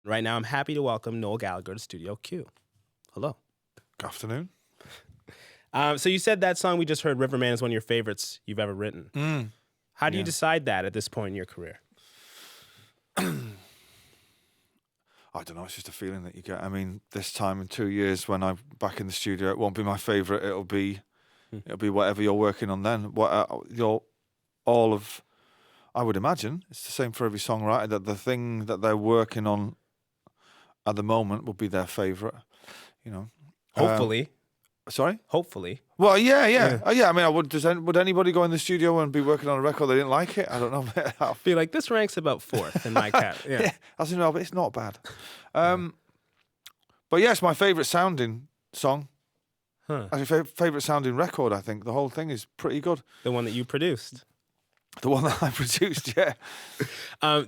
Right now, I'm happy to welcome Noel Gallagher to Studio Q. Hello. Good afternoon. So you said that song we just heard, Riverman, is one of your favorites you've ever written. How do you Yeah. decide that at this point in your career? I don't know. It's just a feeling that you get. I mean, this time in 2 years, when I'm back in the studio, it won't be my favorite. It'll be whatever you're working on then. I would imagine it's the same for every songwriter, that the thing that they're working on at the moment will be their favorite. You know. Hopefully. Sorry. Hopefully. Well, yeah. I mean, would anybody go in the studio and be working on a record they didn't like it? I don't know. Be like, this ranks about fourth in my cat. Yeah. As you know, but it's not bad. But yes, my favourite sounding song. Actually, favourite sounding record, I think. The whole thing is pretty good. The one that you produced. The one that I produced, yeah.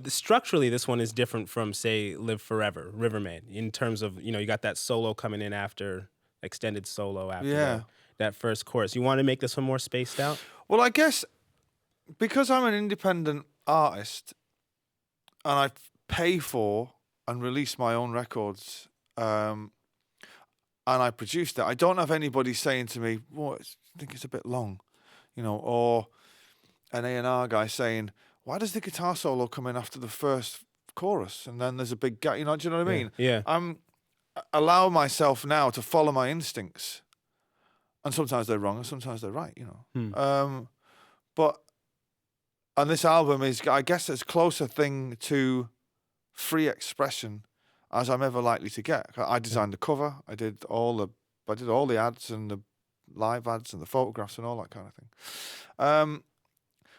Structurally, this one is different from, say, Live Forever, Riverman, in terms of, you got that solo coming in after, extended solo after that first chorus. You want to make this one more spaced out? Well, I guess because I'm an independent artist and I pay for and release my own records, and I produced it, I don't have anybody saying to me, "Well, I think it's a bit long," or an A&R guy saying, "Why does the guitar solo come in after the first chorus and then there's a big gap?" Do you know what I mean? Yeah. I'm allow myself now to follow my instincts, and sometimes they're wrong and sometimes they're right. And this album is, I guess, as close a thing to free expression as I'm ever likely to get. I designed the cover. I did all the ads and the live ads and the photographs and all that kind of thing.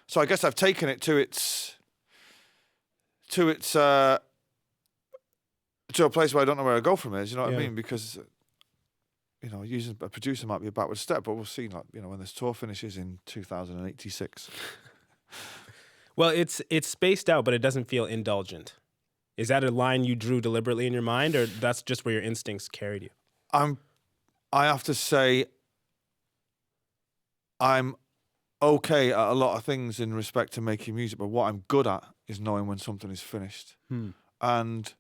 So I guess I've taken it to a place where I don't know where I go from here. Do you know what I mean? Because using a producer might be a backward step, but we'll see. When this tour finishes in 2086. Well, it's spaced out, but it doesn't feel indulgent. Is that a line you drew deliberately in your mind, or that's just where your instincts carried you? I have to say, I'm okay at a lot of things in respect to making music, but what I'm good at is knowing when something is finished. And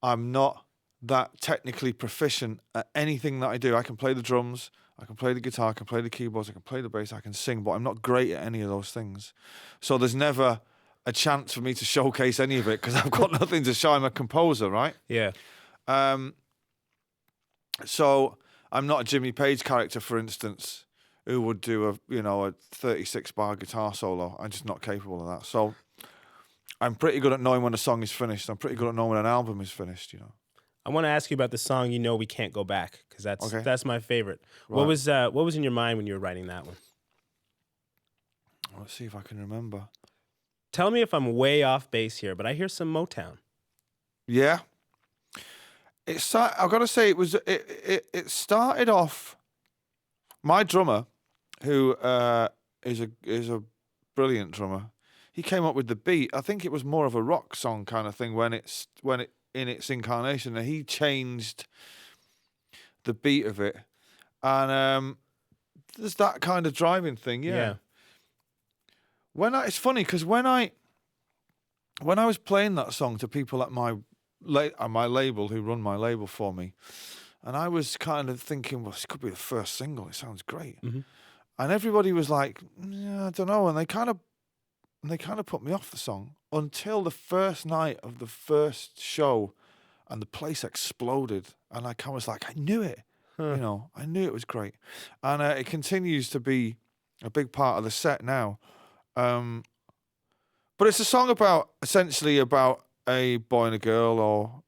I'm not that technically proficient at anything that I do. I can play the drums, I can play the guitar, I can play the keyboards, I can play the bass, I can sing, but I'm not great at any of those things. So there's never a chance for me to showcase any of it because I've got nothing to show. I'm a composer, right? Yeah. So I'm not a Jimmy Page character, for instance, who would do a 36-bar guitar solo. I'm just not capable of that. So I'm pretty good at knowing when a song is finished. I'm pretty good at knowing when an album is finished, I want to ask you about the song We Can't Go Back, because that's my favorite. Right. What was in your mind when you were writing that one? Let's see if I can remember. Tell me if I'm way off base here, but I hear some Motown. Yeah. I've got to say, it started off. My drummer, who is a brilliant drummer, he came up with the beat. I think it was more of a rock song kind of thing when it in its incarnation, and he changed the beat of it. And there's that kind of driving thing, yeah. It's funny because when I was playing that song to people at my label who run my label for me, and I was kind of thinking, well, this could be the first single. It sounds great, and everybody was like, yeah, I don't know, and they kind of put me off the song until the first night of the first show, and the place exploded, and I kind of was like, I knew it, I knew it was great, and it continues to be a big part of the set now. But it's a song essentially about a boy and a girl, or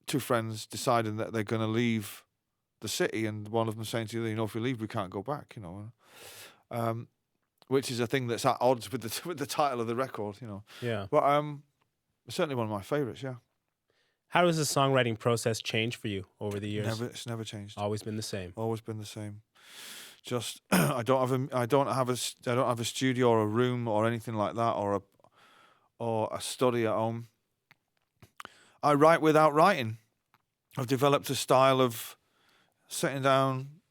two friends deciding that they're going to leave the city, and one of them saying to the other, if we leave, we can't go back. Which is a thing that's at odds with the title of the record. Yeah. But certainly one of my favorites. Yeah. How does the songwriting process change for you over the years? It's never changed. Always been the same. Always been the same. Just I don't have a studio or a room or anything like that, or a study at home. I write without writing. I've developed a style of sitting down,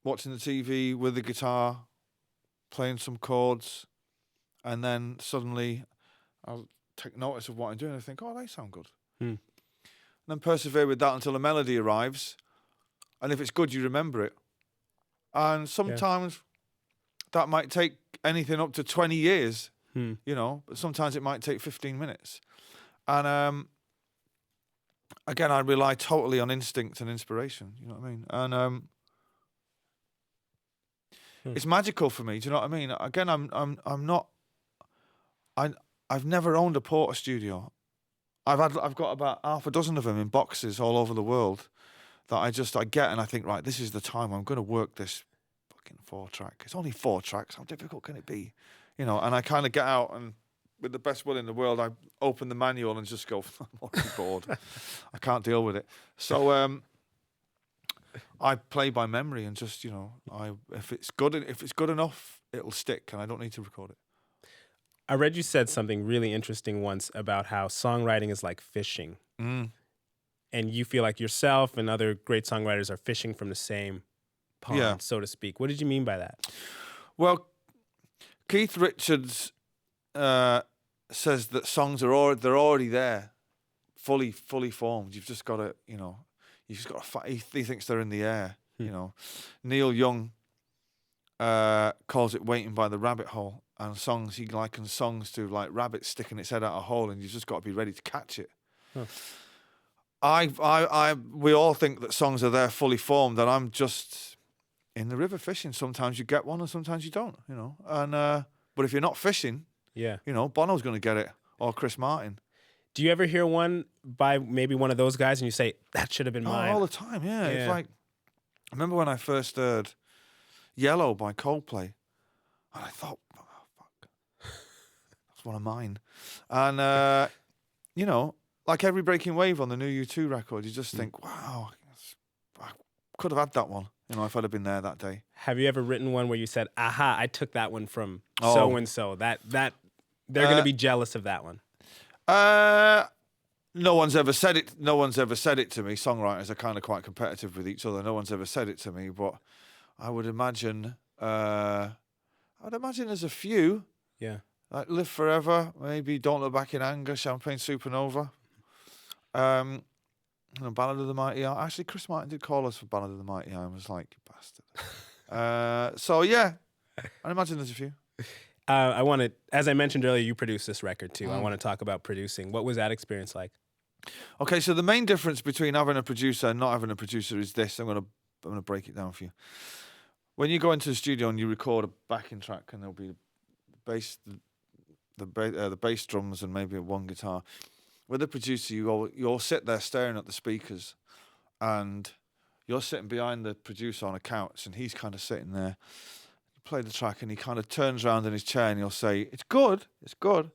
watching the TV with the guitar, playing some chords, and then suddenly I'll take notice of what I'm doing. I think, oh, they sound good. Hmm. And then persevere with that until a melody arrives. And if it's good, you remember it. And sometimes that might take anything up to 20 years, you know, but sometimes it might take 15 minutes. And again, I rely totally on instinct and inspiration, you know what I mean? And it's magical for me, do you know what I mean? Again, I've never owned a Porter studio. I've got about half a dozen of them in boxes all over the world that I get and I think, right, this is the time I'm going to work this fucking 4-track. It's only 4 tracks. How difficult can it be? You know, and I kind of get out and with the best will in the world, I open the manual and just go, I'm already bored. I can't deal with it. So I play by memory and just, you know, if it's good enough, it'll stick and I don't need to record it. I read you said something really interesting once about how songwriting is like fishing. And you feel like yourself and other great songwriters are fishing from the same pond, so to speak. What did you mean by that? Well, Keith Richards says that songs they're already there, fully formed. You've just got to, you know, he thinks they're in the air, you know. Neil Young calls it waiting by the rabbit hole. And he likens songs to like rabbits sticking its head out a hole, and you just got to be ready to catch it. We all think that songs are there fully formed, and I'm just in the river fishing. Sometimes you get one, and sometimes you don't, you know. And but if you're not fishing, you know, Bono's going to get it, or Chris Martin. Do you ever hear one by maybe one of those guys, and you say that should have been mine? All the time, yeah. It's like I remember when I first heard "Yellow" by Coldplay, and I thought, one of mine. And you know, like every Breaking Wave on the new U2 record, you just think, wow, I could have had that one, you know, if I'd have been there that day. Have you ever written one where you said, aha, I took that one from so and so, that they're going to be jealous of that one? No one's ever said it to me. Songwriters are kind of quite competitive with each other. No one's ever said it to me, but I would imagine there's a few. Yeah. Like Live Forever, maybe Don't Look Back in Anger, Champagne Supernova. Ballad of the Mighty Eye. Actually, Chris Martin did call us for Ballad of the Mighty Eye and was like, you bastard. So, yeah, I imagine there's a few. As I mentioned earlier, you produced this record too. I want to talk about producing. What was that experience like? Okay, so the main difference between having a producer and not having a producer is this. I'm gonna break it down for you. When you go into the studio and you record a backing track, and there'll be the bass drums and maybe one guitar. With the producer, you all sit there staring at the speakers, and you're sitting behind the producer on a couch, and he's kind of sitting there. You play the track, and he kind of turns around in his chair, and he'll say, "It's good, it's good."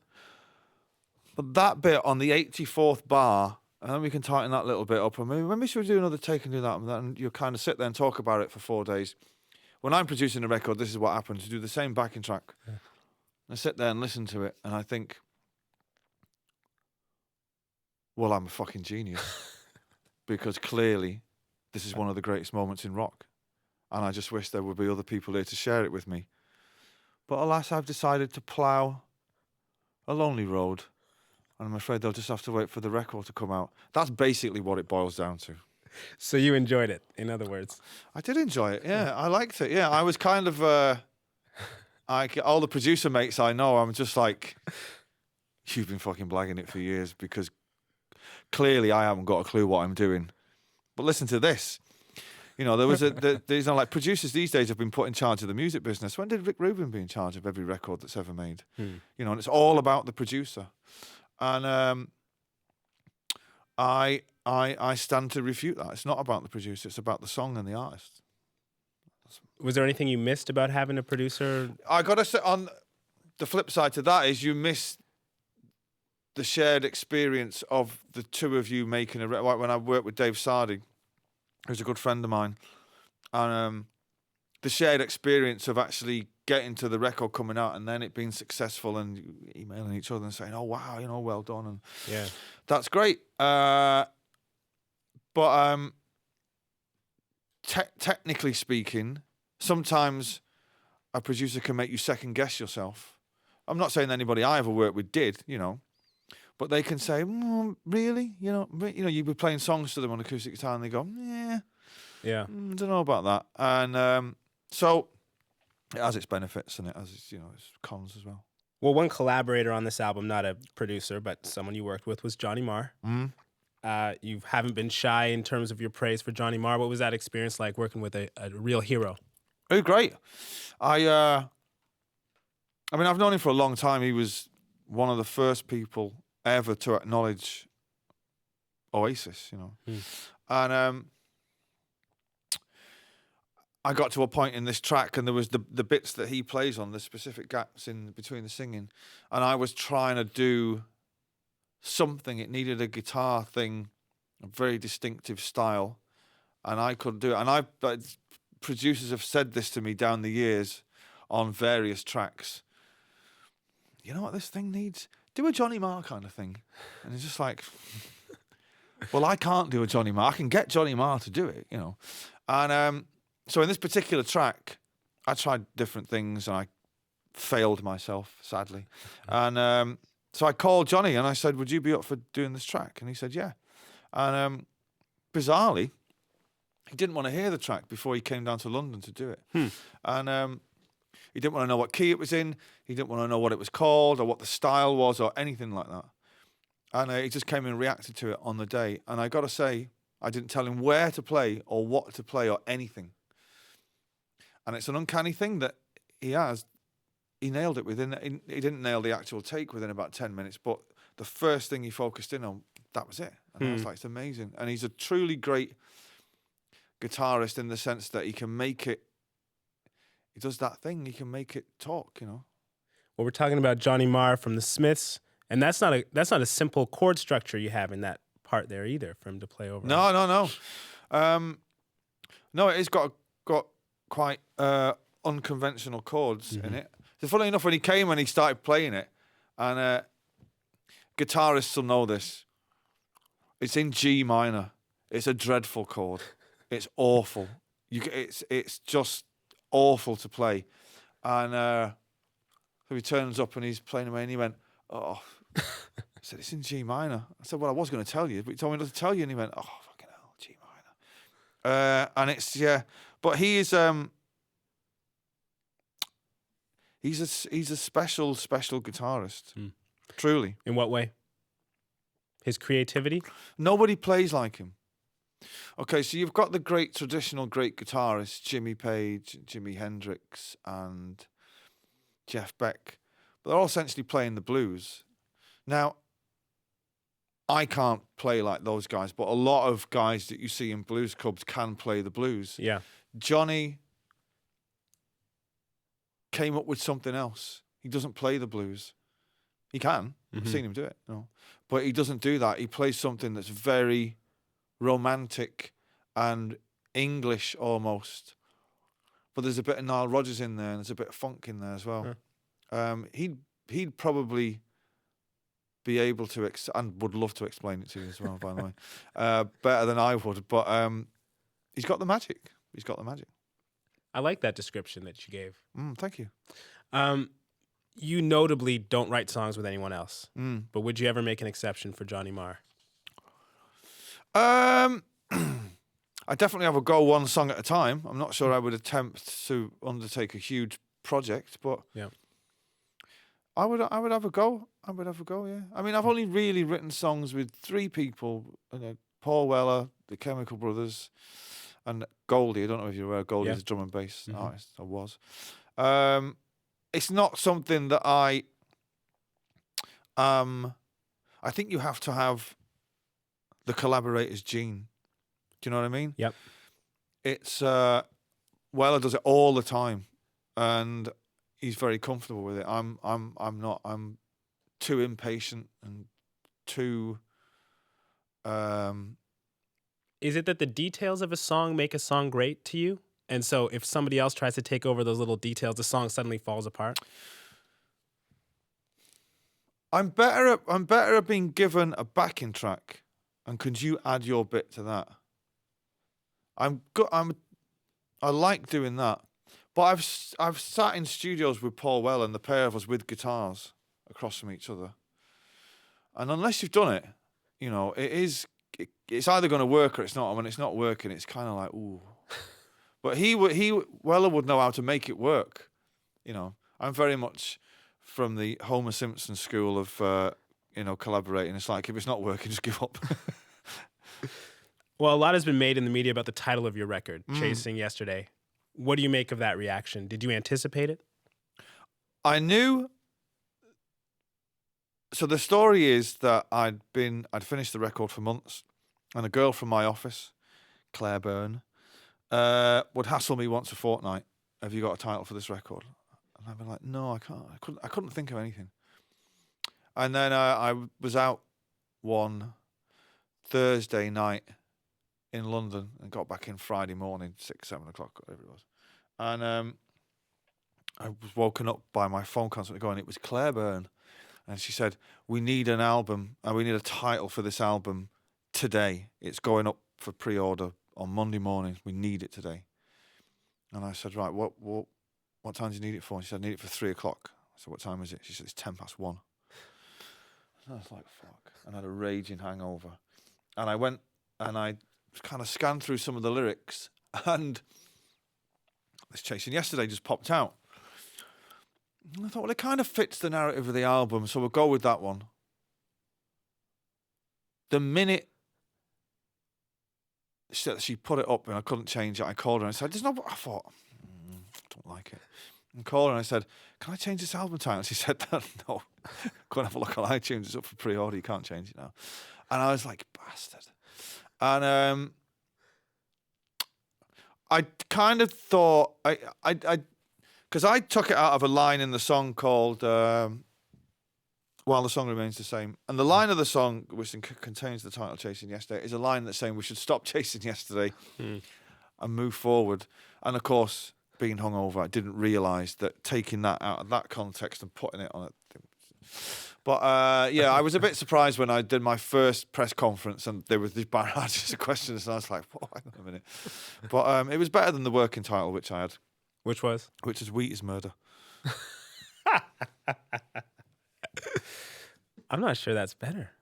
But that bit on the 84th bar, and then we can tighten that little bit up, and maybe we should do another take and do that, and you kind of sit there and talk about it for 4 days. When I'm producing a record, this is what happens. You do the same backing track. Yeah. I sit there and listen to it, and I think, well, I'm a fucking genius. Because clearly, this is one of the greatest moments in rock. And I just wish there would be other people here to share it with me. But alas, I've decided to plough a lonely road. And I'm afraid they'll just have to wait for the record to come out. That's basically what it boils down to. So you enjoyed it, in other words? I did enjoy it, yeah. I liked it, yeah. I was kind of... all the producer mates I know, I'm just like, you've been fucking blagging it for years, because clearly I haven't got a clue what I'm doing. But listen to this. You know, there was there's like producers these days have been put in charge of the music business. When did Rick Rubin be in charge of every record that's ever made? You know, and it's all about the producer. And I stand to refute that. It's not about the producer, it's about the song and the artist. Was there anything you missed about having a producer? I got to say, on the flip side to that is you miss the shared experience of the two of you making like when I worked with Dave Sardi, who's a good friend of mine, and the shared experience of actually getting to the record coming out and then it being successful and emailing each other and saying, oh, wow, you know, well done. And yeah, that's great. But technically speaking, sometimes a producer can make you second guess yourself. I'm not saying anybody I ever worked with did, you know, but they can say, really? You'd be playing songs to them on acoustic guitar and they go, Yeah. don't know about that. And so it has its benefits and it has its, its cons as well. Well, one collaborator on this album, not a producer, but someone you worked with, was Johnny Marr. You haven't been shy in terms of your praise for Johnny Marr. What was that experience like working with a real hero? Oh, great. I mean, I've known him for a long time. He was one of the first people ever to acknowledge Oasis, And I got to a point in this track, and there was the bits that he plays on, the specific gaps in between the singing, and I was trying to do something. It needed a guitar thing, a very distinctive style, and I couldn't do it. And producers have said this to me down the years on various tracks. You know what this thing needs? Do a Johnny Marr kind of thing. And it's just like, well, I can't do a Johnny Marr. I can get Johnny Marr to do it, And so in this particular track, I tried different things and I failed myself, sadly. And so I called Johnny and I said, would you be up for doing this track? And he said, yeah. And bizarrely, he didn't want to hear the track before he came down to London to do it. And he didn't want to know what key it was in. He didn't want to know what it was called or what the style was or anything like that. And he just came and reacted to it on the day. And I got to say, I didn't tell him where to play or what to play or anything. And it's an uncanny thing that he nailed it within, he didn't nail the actual take within about 10 minutes, but the first thing he focused in on, that was it. And I was like, it's amazing. And he's a truly great guitarist in the sense that he can make it, he does that thing, he can make it talk, Well, we're talking about Johnny Marr from the Smiths, and that's not a simple chord structure you have in that part there either for him to play over. No. No, it has got quite unconventional chords in it. So funny enough, when he came and he started playing it, and guitarists will know this, it's in G minor. It's a dreadful chord. It's awful. It's just awful to play. And so he turns up and he's playing away and he went, oh. I said, it's in G minor. I said, well, I was going to tell you, but he told me not to tell you. And he went, oh, fucking hell, G minor. And it's, but he is, he's a special guitarist, truly. In what way? His creativity? Nobody plays like him. Okay, so you've got the traditional great guitarists, Jimmy Page, Jimi Hendrix, and Jeff Beck, but they're all essentially playing the blues. Now, I can't play like those guys, but a lot of guys that you see in blues clubs can play the blues. Yeah. Johnny came up with something else. He doesn't play the blues. He can. I've seen him do it. But he doesn't do that. He plays something that's very romantic and English almost. But there's a bit of Nile Rodgers in there and there's a bit of funk in there as well. He'd probably be able to and would love to explain it to you as well, by the way, better than I would. But he's got the magic. He's got the magic. I like that description that you gave. Thank you. You notably don't write songs with anyone else, but would you ever make an exception for Johnny Marr? I definitely have a go one song at a time. I'm not sure I would attempt to undertake a huge project, but yeah, I would have a go. I would have a go. Yeah. I mean, I've only really written songs with 3 people: Paul Weller, the Chemical Brothers, and Goldie. I don't know if you're aware. Goldie's a drum and bass artist. I was. It's not something that I think you have to have the collaborator's gene. Do you know what I mean? Yep. It's Weller does it all the time, and he's very comfortable with it. I'm not. I'm too impatient and too. Is it that the details of a song make a song great to you? And so if somebody else tries to take over those little details, the song suddenly falls apart? I'm better at being given a backing track, and could you add your bit to that? I like doing that, but I've sat in studios with Paul Weller and the pair of us with guitars across from each other, And unless you've done it, it's either going to work or it's not. And when it's not working, it's kind of like, ooh. But Weller would know how to make it work. I'm very much from the Homer Simpson school of, collaborating. It's like, if it's not working, just give up. Well, a lot has been made in the media about the title of your record, Chasing Yesterday. What do you make of that reaction? Did you anticipate it? I knew. So the story is that I'd finished the record for months, and a girl from my office, Claire Byrne, would hassle me once a fortnight. Have you got a title for this record? And I'd be like, no, I can't. I couldn't think of anything. And then I was out one Thursday night in London and got back in Friday morning, 6, 7 o'clock, whatever it was. And I was woken up by my phone constantly going, it was Claire Byrne. And she said, we need an album, and we need a title for this album today. It's going up for pre-order on Monday morning. We need it today. And I said, right, what time do you need it for? And she said, I need it for 3 o'clock. I said, what time is it? She said, it's 1:10. And I was like, fuck. And I had a raging hangover. And I went and I kind of scanned through some of the lyrics, and this Chasing Yesterday just popped out. And I thought, well, it kind of fits the narrative of the album, so we'll go with that one. The minute she put it up and I couldn't change it, I called her and I said, I thought, I don't like it. And called her and I said, can I change this album title? And she said, no, go and have a look on iTunes. It's up for pre-order. You can't change it now. And I was like, bastard. And I kind of thought, because I took it out of a line in the song called While the Song Remains the Same. And the line of the song, which contains the title Chasing Yesterday, is a line that's saying we should stop chasing yesterday and move forward. And of course, being hungover, I didn't realise that taking that out of that context and putting it on it. But I was a bit surprised when I did my first press conference and there was these barrages of questions, and I was like, whoa, hang on a minute. But it was better than the working title, which I had. Which was? Which is Wheat is Murder. I'm not sure that's better.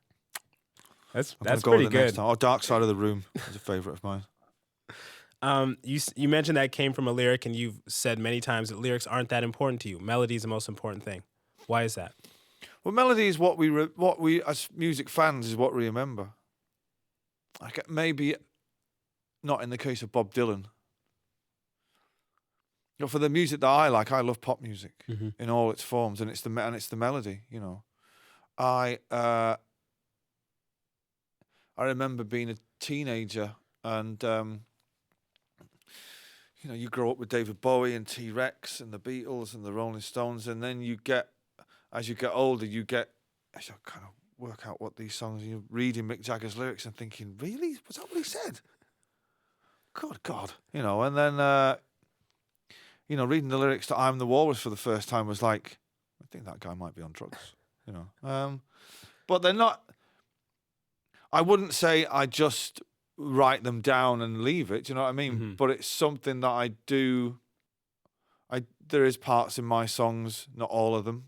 That's go pretty with good. Oh, Dark Side of the Room is a favourite of mine. You mentioned that came from a lyric, and you've said many times that lyrics aren't that important to you. Melody is the most important thing. Why is that? Well, melody is what we as music fans is what we remember. Maybe not in the case of Bob Dylan. For the music that I like, I love pop music in all its forms, and it's the melody. I remember being a teenager, and you grow up with David Bowie and T-Rex and the Beatles and the Rolling Stones, and then as you get older, as you kind of work out what these songs. You're reading Mick Jagger's lyrics and thinking, really, was that what he said? Good God, and then. Reading the lyrics to I'm the Walrus for the first time was like, I think that guy might be on drugs, But they're not, I wouldn't say I just write them down and leave it, do you know what I mean? Mm-hmm. But it's something that I do, there is parts in my songs, not all of them,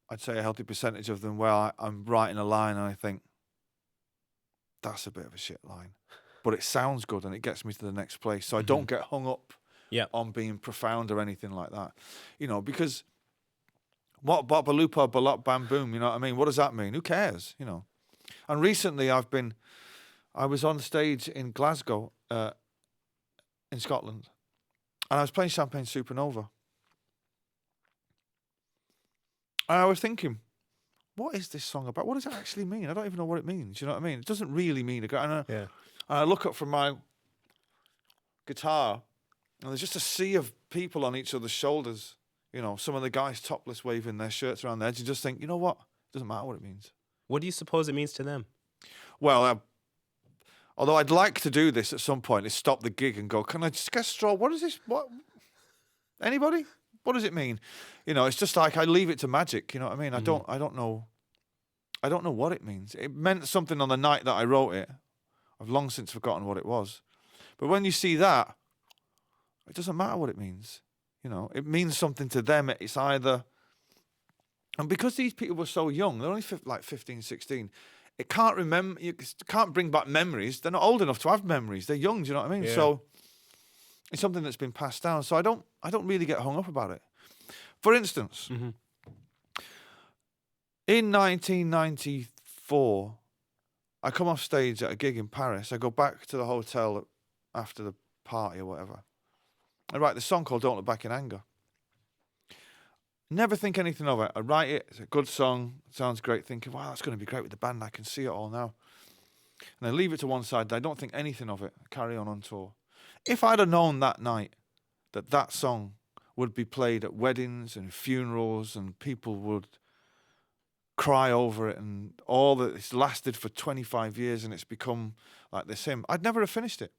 I'd say a healthy percentage of them where I'm writing a line and I think, that's a bit of a shit line. But it sounds good and it gets me to the next place. So I don't get hung up on being profound or anything like that. Because what Babalupa, Balop, Bam Boom, you know what I mean? What does that mean? Who cares? And recently I was on stage in Glasgow, in Scotland, and I was playing Champagne Supernova. And I was thinking, what is this song about? What does it actually mean? I don't even know what it means. You know what I mean? It doesn't really mean and I look up from my guitar, and there's just a sea of people on each other's shoulders. Some of the guys topless waving their shirts around the edge. You just think, you know what? It doesn't matter what it means. What do you suppose it means to them? Well, although I'd like to do this at some point, is stop the gig and go, can I just get a straw? What is this? What? Anybody? What does it mean? It's just like I leave it to magic. You know what I mean? I don't know. I don't know what it means. It meant something on the night that I wrote it. I've long since forgotten what it was. But when you see that, it doesn't matter what it means. It means something to them. It's either And because these people were so young, they're only like 15, 16, it can't remember, you can't bring back memories. They're not old enough to have memories. They're young, do you know what I mean? Yeah. So it's something that's been passed down. So I don't really get hung up about it. For instance, in 1994, I come off stage at a gig in Paris. I go back to the hotel after the party or whatever. I write this song called Don't Look Back in Anger. Never think anything of it. I write it. It's a good song. It sounds great. Thinking, wow, that's going to be great with the band. I can see it all now. And I leave it to one side. I don't think anything of it. I carry on tour. If I'd have known that night that song would be played at weddings and funerals and people would cry over it and all that, it's lasted for 25 years and it's become like this hymn, I'd never have finished it.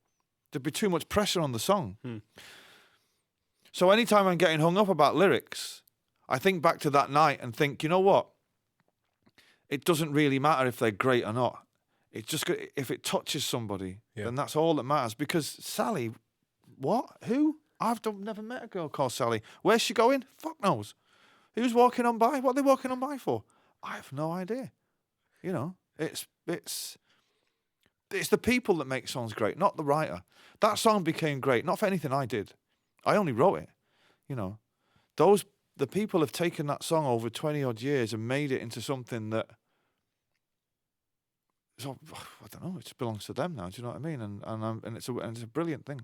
There'd be too much pressure on the song. So anytime I'm getting hung up about lyrics, I think back to that night and think, you know what? It doesn't really matter if they're great or not. It's just, if it touches somebody, then that's all that matters. Because Sally, what? Who? Never met a girl called Sally. Where's she going? Fuck knows. Who's walking on by? What are they walking on by for? I have no idea. You know, it's the people that make songs great, not the writer. That song became great, not for anything I did. I only wrote it. You know, the people have taken that song over 20 odd years and made it into something that, so I don't know, it just belongs to them now. Do you know what I mean? And it's a brilliant thing.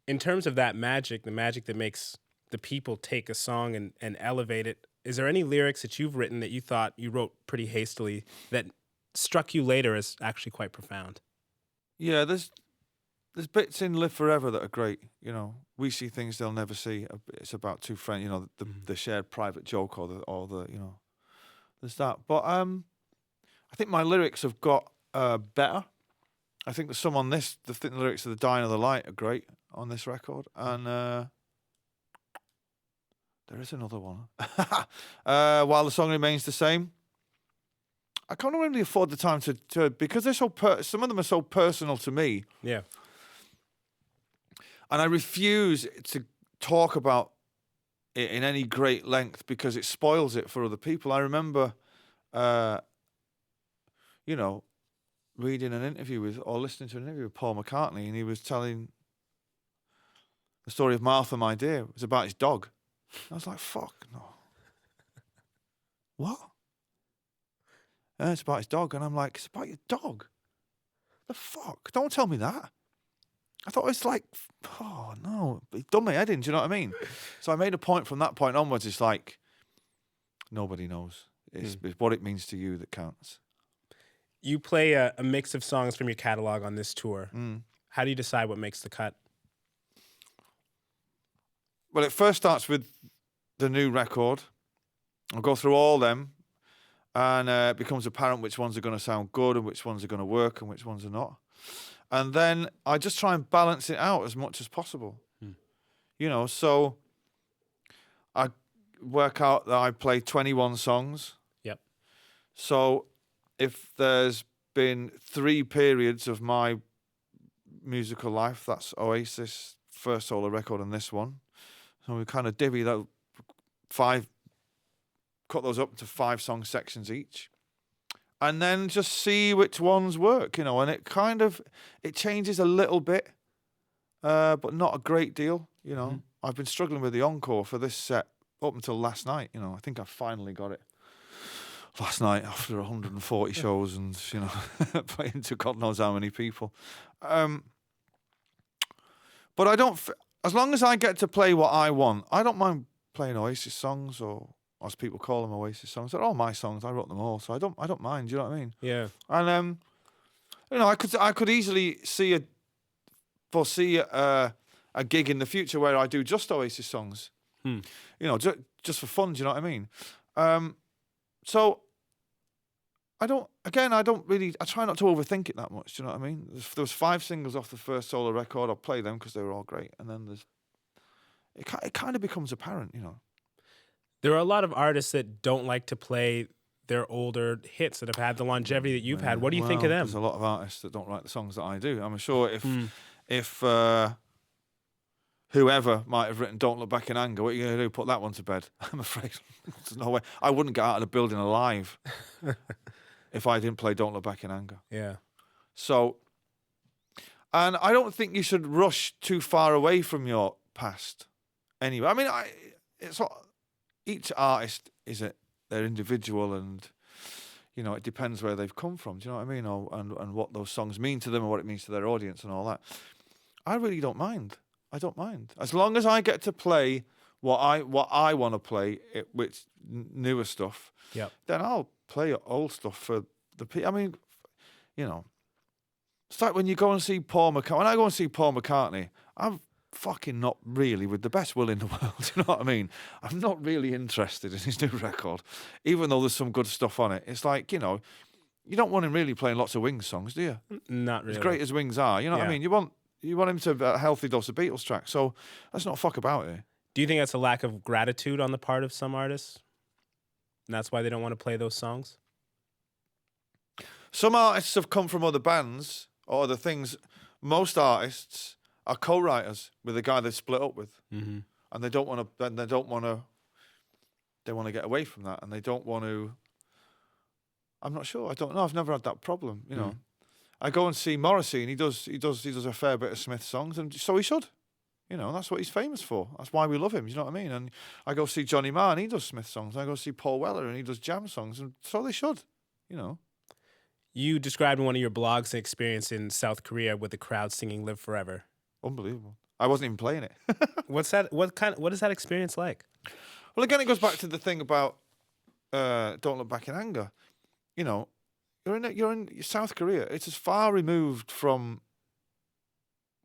In terms of that magic, the magic that makes the people take a song and elevate it, is there any lyrics that you've written that you thought you wrote pretty hastily that struck you later as actually quite profound? Yeah, there's bits in Live Forever that are great. You know, we see things they'll never see. It's about two friends. You know, the shared private joke or the you know, there's that. But I think my lyrics have got better. I think there's some on this. The lyrics of The Dying of the Light are great on this record, and there is another one. While the Song Remains the Same. I can't really afford the time to because they're so some of them are so personal to me. Yeah. And I refuse to talk about it in any great length because it spoils it for other people. I remember, you know, reading an interview with, or listening to an interview with Paul McCartney, and he was telling the story of Martha, My Dear. It was about his dog. I was like, fuck, no. What? And it's about his dog. And I'm like, it's about your dog? The fuck? Don't tell me that. I thought it was like, oh, no. It done my head in, do you know what I mean? So I made a point from that point onwards. It's like, nobody knows. It's what it means to you that counts. You play a mix of songs from your catalog on this tour. How do you decide what makes the cut? Well, it first starts with the new record. I'll go through all them, and it becomes apparent which ones are going to sound good and which ones are going to work and which ones are not. And then I just try and balance it out as much as possible. You know, so I work out that I play 21 songs. Yep. So if there's been 3 periods of my musical life, that's Oasis, first solo record, and this one. So we kind of divvy that 5, cut those up to 5 song sections each. And then just see which ones work, you know, and it changes a little bit, but not a great deal, you know. I've been struggling with the encore for this set up until last night, you know. I think I finally got it last night after 140 shows and, you know, playing to God knows how many people. But I don't, as long as I get to play what I want, I don't mind playing Oasis songs, or as people call them, Oasis songs. They're all my songs. I wrote them all, so I don't mind. Do you know what I mean? Yeah. And you know, I could easily foresee a gig in the future where I do just Oasis songs. You know, just for fun. Do you know what I mean? So I try not to overthink it that much. Do you know what I mean? There was 5 singles off the first solo record. I'll play them because they were all great, and then it kind of becomes apparent, you know. There are a lot of artists that don't like to play their older hits that have had the longevity that you've had. What do you think of them? There's a lot of artists that don't like the songs that I do. I'm sure if whoever might have written "Don't Look Back in Anger." What are you going to do? Put that one to bed? I'm afraid there's no way. I wouldn't get out of the building alive if I didn't play "Don't Look Back in Anger." Yeah. So, and I don't think you should rush too far away from your past. Anyway, I mean, it's not, each artist they're individual, and it depends where they've come from. Do you know what I mean? And what those songs mean to them, and what it means to their audience, and all that. I really don't mind. I don't mind as long as I get to play what I want to play, which newer stuff. Yep. Then I'll play old stuff for the people. I mean, it's like when you go and see Paul McCartney. When I go and see Paul McCartney, I'm fucking not really with the best will in the world. You know what I mean? I'm not really interested in his new record, even though there's some good stuff on it. It's like, you don't want him really playing lots of Wings songs, do you? Not really. As great as Wings are, you know what I mean? You want him to have a healthy dose of Beatles tracks. So let's not fuck about it. Do you think that's a lack of gratitude on the part of some artists? And that's why they don't want to play those songs? Some artists have come from other bands or other things. Most artists are co-writers with the guy they split up with, and they don't want to. They want to get away from that, and they don't want to. I'm not sure. I don't know. I've never had that problem. I go and see Morrissey, and he does a fair bit of Smith songs, and so he should. That's what he's famous for. That's why we love him. You know what I mean? And I go see Johnny Marr, and he does Smith songs. I go see Paul Weller, and he does jam songs, and so they should. You described in one of your blogs an experience in South Korea with the crowd singing "Live Forever." Unbelievable. I wasn't even playing it. What's that? What is that experience like? Well, again, it goes back to the thing about "Don't Look Back in Anger." You're in South Korea. It's as far removed from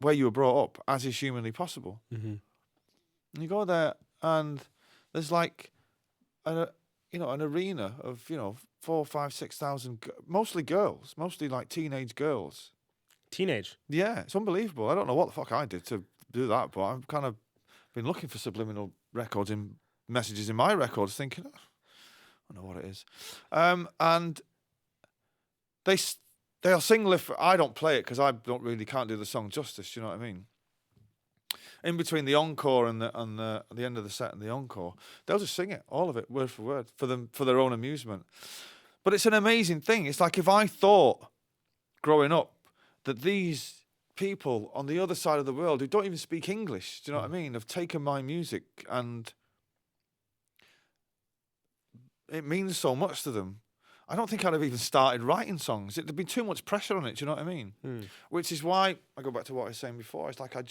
where you were brought up as is humanly possible. Mm-hmm. And you go there, and there's like an arena of 4, 5, 6,000, mostly girls, mostly like teenage girls. Teenage. Yeah, it's unbelievable. I don't know what the fuck I did to do that, but I've kind of been looking for subliminal records in messages in my records, thinking, I don't know what it is. And they'll sing "Live." I don't play it because I can't do the song justice. You know what I mean? In between the encore and the end of the set and the encore, they'll just sing it, all of it, word for word, for their own amusement. But it's an amazing thing. It's like if I thought, growing up, that these people on the other side of the world who don't even speak English, do you know what I mean, have taken my music and it means so much to them. I don't think I'd have even started writing songs. It'd be too much pressure on it, do you know what I mean? Which is why, I go back to what I was saying before, it's like I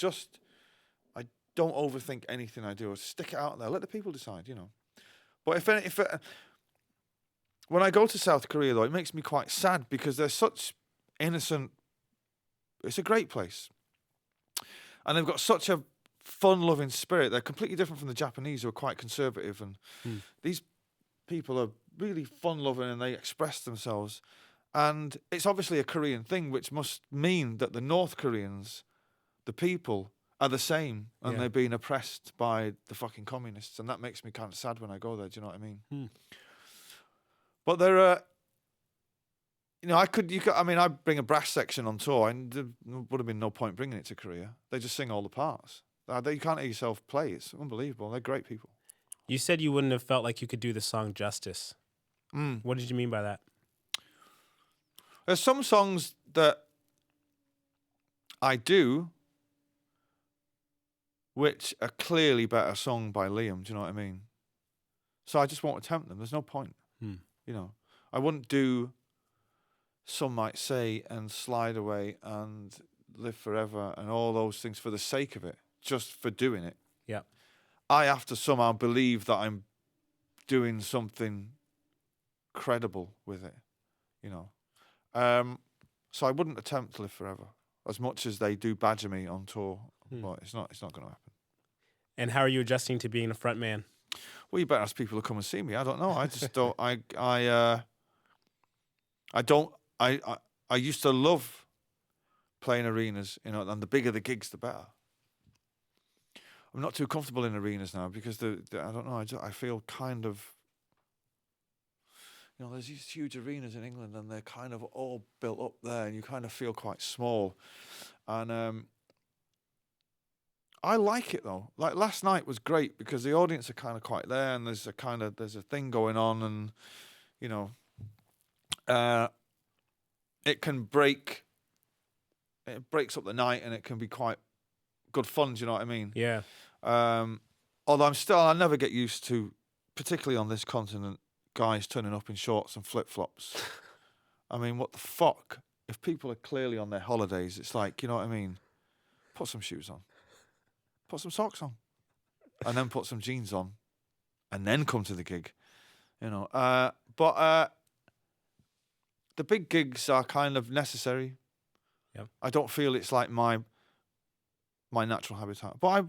don't overthink anything I do. I stick it out there, let the people decide, But when I go to South Korea, though, it makes me quite sad because they're such innocent. It's a great place. And they've got such a fun-loving spirit. They're completely different from the Japanese, who are quite conservative. And these people are really fun-loving and they express themselves. And it's obviously a Korean thing, which must mean that the North Koreans, the people, are the same, and they're being oppressed by the fucking communists. And that makes me kind of sad when I go there, do you know what I mean? But there are... I bring a brass section on tour, and there would have been no point bringing it to Korea. They just sing all the parts. You can't hear yourself play. It's unbelievable. They're great people. You said you wouldn't have felt like you could do the song justice. What did you mean by that? There's some songs that I do, which are clearly better sung by Liam. Do you know what I mean? So I just won't attempt them. There's no point. I wouldn't do Some Might Say and Slide Away and Live Forever and all those things for the sake of it, just for doing it. Yeah. I have to somehow believe that I'm doing something credible with it, So I wouldn't attempt to Live Forever as much as they do badger me on tour, but it's not going to happen. And how are you adjusting to being a front man? Well, you better ask people to come and see me. I don't know. I just don't. I used to love playing arenas, and the bigger the gigs, the better. I'm not too comfortable in arenas now because I don't know. I feel kind of, there's these huge arenas in England and they're kind of all built up there, and you kind of feel quite small. And I like it though. Like last night was great because the audience are kind of quite there, and there's a thing going on, and you know, it breaks up the night, and it can be quite good fun. Do you know what I mean? Yeah. Although I'll never get used to, particularly on this continent, guys turning up in shorts and flip flops. I mean, what the fuck? If people are clearly on their holidays, it's like, you know what I mean? Put some shoes on, put some socks on, and then put some jeans on, and then come to the gig. You know, but the big gigs are kind of necessary. Yep. I don't feel it's like my natural habitat. But I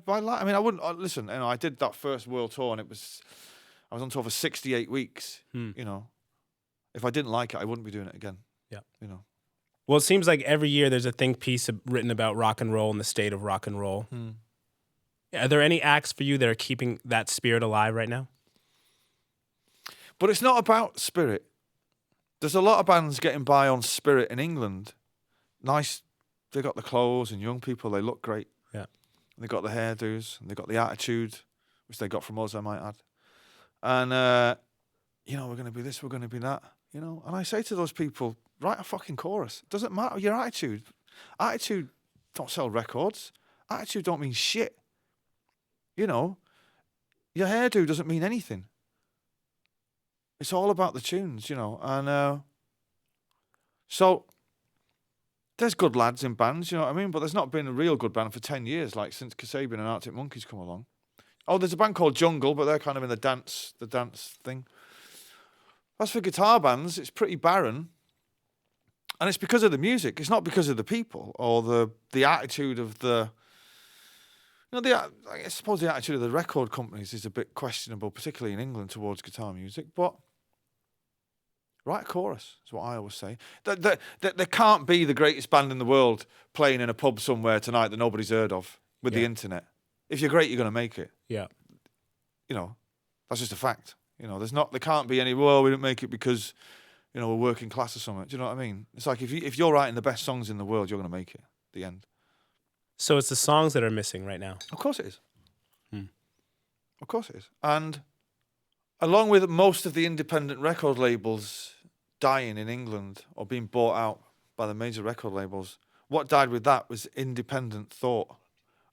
mean, I wouldn't listen. You know, I did that first world tour, and I was on tour for 68 weeks. You know, if I didn't like it, I wouldn't be doing it again. Yeah. You know. Well, it seems like every year there's a think piece written about rock and roll and the state of rock and roll. Are there any acts for you that are keeping that spirit alive right now? But it's not about spirit. There's a lot of bands getting by on spirit in England. Nice, they got the clothes, and young people, they look great. Yeah. They got the hairdos, and they got the attitude, which they got from us, I might add. And, you know, we're going to be this, we're going to be that, you know. And I say to those people, write a fucking chorus. It doesn't matter your attitude. Attitude don't sell records. Attitude don't mean shit. You know, your hairdo doesn't mean anything. It's all about the tunes, you know. And so there's good lads in bands, you know what I mean? But there's not been a real good band for 10 years, like since Kasabian and Arctic Monkeys come along. Oh, there's a band called Jungle, but they're kind of in the dance thing. As for guitar bands, it's pretty barren. And it's because of the music. It's not because of the people or the attitude of the... You know, I suppose the attitude of the record companies is a bit questionable, particularly in England, towards guitar music. But write a chorus is what I always say. There can't be the greatest band in the world playing in a pub somewhere tonight that nobody's heard of with the internet. If you're great, you're going to make it. Yeah. You know, that's just a fact. You know, there can't be any, well, we didn't make it because... You know, we're working class or something. Do you know what I mean? It's like if you're writing the best songs in the world, you're going to make it. The end. So it's the songs that are missing right now. Of course it is. Of course it is. And along with most of the independent record labels dying in England or being bought out by the major record labels, what died with that was independent thought.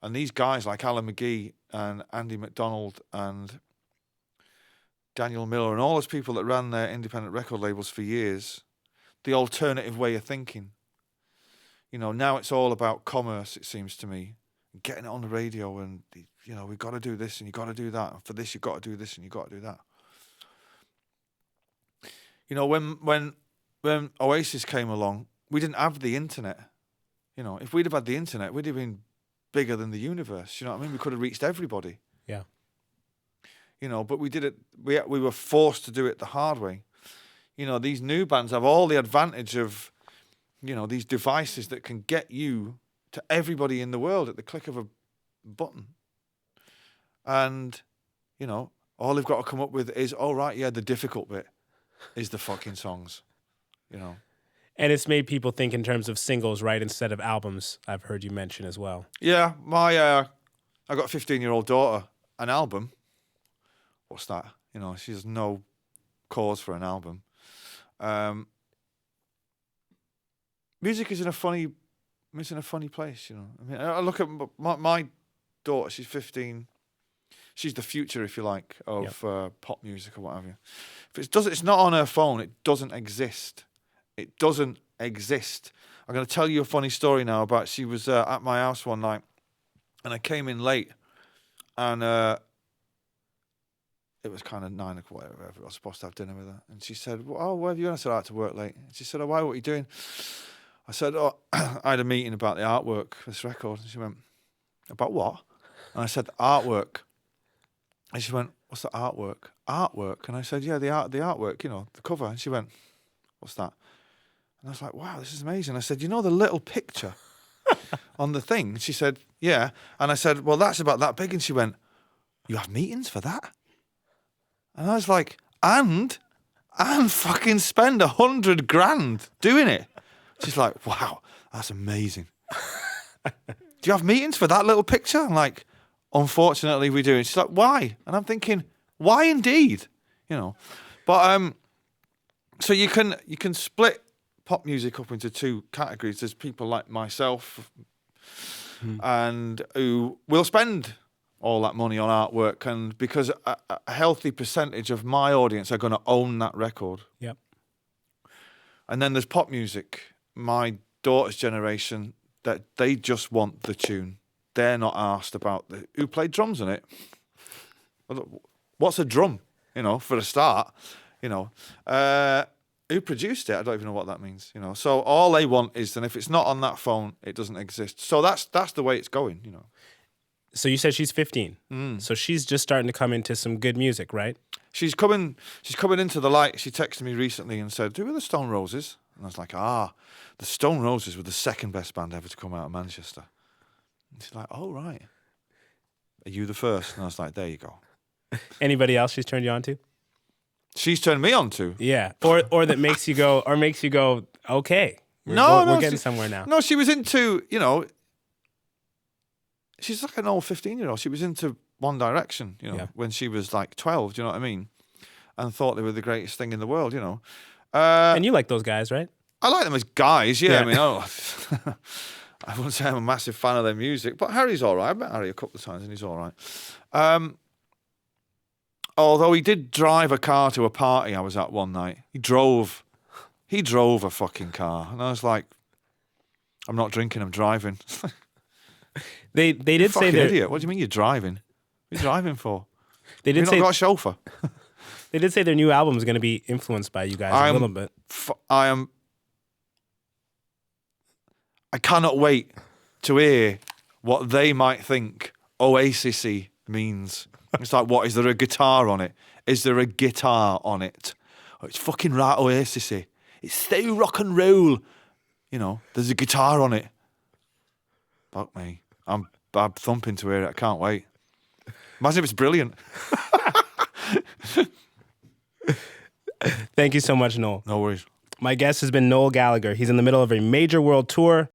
And these guys like Alan McGee and Andy McDonald and Daniel Miller and all those people that ran their independent record labels for years, the alternative way of thinking. You know, now it's all about commerce, it seems to me. Getting it on the radio and, you know, we've got to do this and you've got to do that. And for this, you've got to do this and you've got to do that. You know, when Oasis came along, we didn't have the internet. You know, if we'd have had the internet, we'd have been bigger than the universe. You know what I mean? We could have reached everybody. Yeah. You know, but we did it. We were forced to do it the hard way. You know, these new bands have all the advantage of, you know, these devices that can get you to everybody in the world at the click of a button. And, you know, all they've got to come up with is, oh, right, yeah, the difficult bit is the fucking songs, you know. And it's made people think in terms of singles, right, instead of albums, I've heard you mention as well. Yeah, I got a 15-year-old daughter, an album. What's that? You know, she has no cause for an album. Music is in a funny place, you know. I mean, I look at my daughter, she's 15. She's the future, if you like, of pop music or what have you. If it's not on her phone, it doesn't exist. It doesn't exist. I'm going to tell you a funny story now about, she was at my house one night, and I came in late, and it was kind of 9 o'clock, whatever. I was supposed to have dinner with her. And she said, oh, where have you gone? I said, I had to work late. And she said, oh, why? What are you doing? I said, oh, I had a meeting about the artwork for this record. And she went, about what? And I said, artwork. And she went, what's the artwork? Artwork? And I said, yeah, the artwork, you know, the cover. And she went, what's that? And I was like, wow, this is amazing. I said, you know the little picture on the thing? And she said, yeah. And I said, well, that's about that big. And she went, you have meetings for that? And I was like, and fucking spend $100,000 doing it. She's like, wow, that's amazing. Do you have meetings for that little picture? I'm like, unfortunately we do. And she's like, why? And I'm thinking, why indeed? You know. But so you can split pop music up into two categories. There's people like myself and who will spend all that money on artwork, and because a healthy percentage of my audience are going to own that record. Yep. And then there's pop music, my daughter's generation, that they just want the tune. They're not asked about who played drums on it. What's a drum? You know, for a start. You know, who produced it? I don't even know what that means. You know, so all they want is, and if it's not on that phone, it doesn't exist. So that's the way it's going. You know. So you said she's 15. So she's just starting to come into some good music, right? She's coming into the light. She texted me recently and said, "Who are the Stone Roses?" And I was like, the Stone Roses were the second best band ever to come out of Manchester. And she's like, "Oh, right. Are you the first?" And I was like, "There you go." Anybody else she's turned you on to? She's turned me on to. Yeah. Or that makes you go, okay. We're getting somewhere now. No, she was into, you know, she's like an old 15-year-old. She was into One Direction, you know, when she was like 12, do you know what I mean? And thought they were the greatest thing in the world, you know. And you like those guys, right? I like them as guys, yeah. I mean, I wouldn't say I'm a massive fan of their music, but Harry's all right. I met Harry a couple of times and he's all right. Although he did drive a car to a party I was at one night. He drove a fucking car. And I was like, I'm not drinking, I'm driving. They did say they're... idiot. What do you mean you're driving? What are you driving for? They did say... not got a chauffeur? They did say their new album is going to be influenced by you guys a little bit. I cannot wait to hear what they might think Oasis-y means. It's like, what, is there a guitar on it? Is there a guitar on it? Oh, it's fucking right Oasis-y. It's so rock and roll. You know, there's a guitar on it. Fuck me. I'm thumping to hear it. I can't wait. Imagine if it's brilliant. Thank you so much, Noel. No worries. My guest has been Noel Gallagher. He's in the middle of a major world tour.